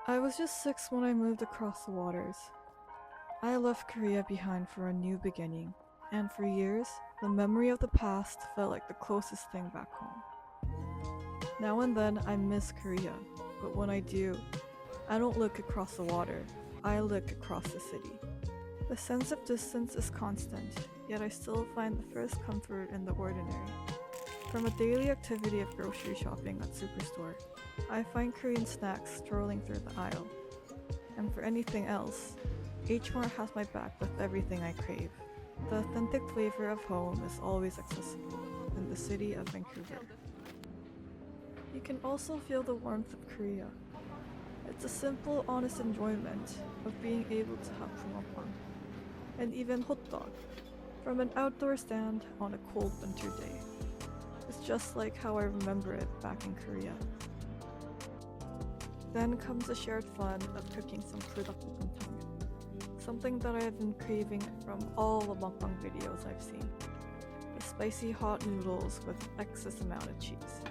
I was just 6 when I moved across the waters. I left Korea behind for a new beginning, and for years, the memory of the past felt like the closest thing back home. Now and then, I miss Korea, but when I do, I don't look across the water, I look across the city. The sense of distance is constant, yet I still find the first comfort in the ordinary. From a daily activity of grocery shopping at Superstore, I find Korean snacks strolling through the aisle. And for anything else, H Mart has my back with everything I crave. The authentic flavor of home is always accessible in the city of Vancouver. You can also feel the warmth of Korea. It's a simple, honest enjoyment of being able to have 붕어빵 and even hot dog from an outdoor stand on a cold winter day. It's just like how I remember it back in Korea. Then comes the shared fun of cooking some 불닭볶음탕, something that I have been craving from all the mukbang videos I've seen. The spicy hot noodles with excess amount of cheese.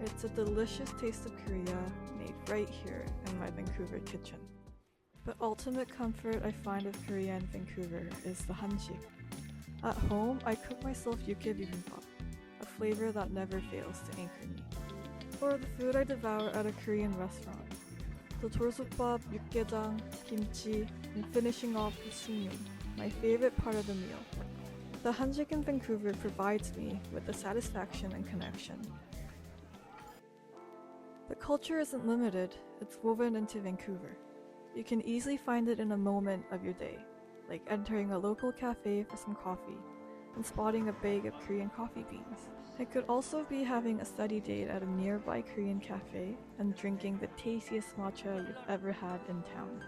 It's a delicious taste of Korea made right here in my Vancouver kitchen. The ultimate comfort I find of Korea and Vancouver is the hanjik. At home, I cook myself yukke bibimbap, a flavor that never fails to anchor me. Or the food I devour at a Korean restaurant. The 돌솥밥, 육개장, kimchi, and finishing off with sungnyung, my favorite part of the meal. The hanjik in Vancouver provides me with the satisfaction and connection. The culture isn't limited, it's woven into Vancouver. You can easily find it in a moment of your day, like entering a local cafe for some coffee and spotting a bag of Korean coffee beans. It could also be having a study date at a nearby Korean cafe and drinking the tastiest matcha you've ever had in town.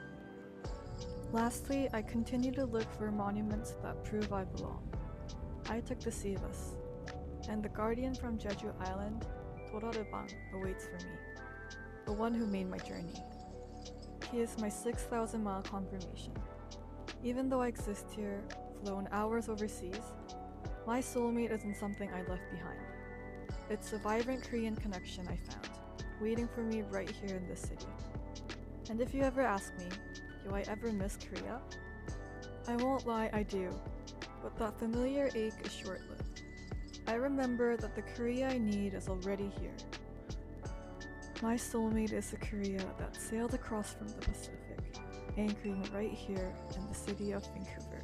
Lastly, I continue to look for monuments that prove I belong. I took the sea bus, and the guardian from Jeju Island, Dol Harubang, awaits for me, the one who made my journey. He is my 6,000-mile confirmation. Even though I exist here, flown hours overseas, my soulmate isn't something I left behind. It's a vibrant Korean connection I found, waiting for me right here in this city. And if you ever ask me, do I ever miss Korea? I won't lie, I do, but that familiar ache is short-lived. I remember that the Korea I need is already here. My soulmate is a Korea that sailed across from the Pacific, anchoring right here in the city of Vancouver.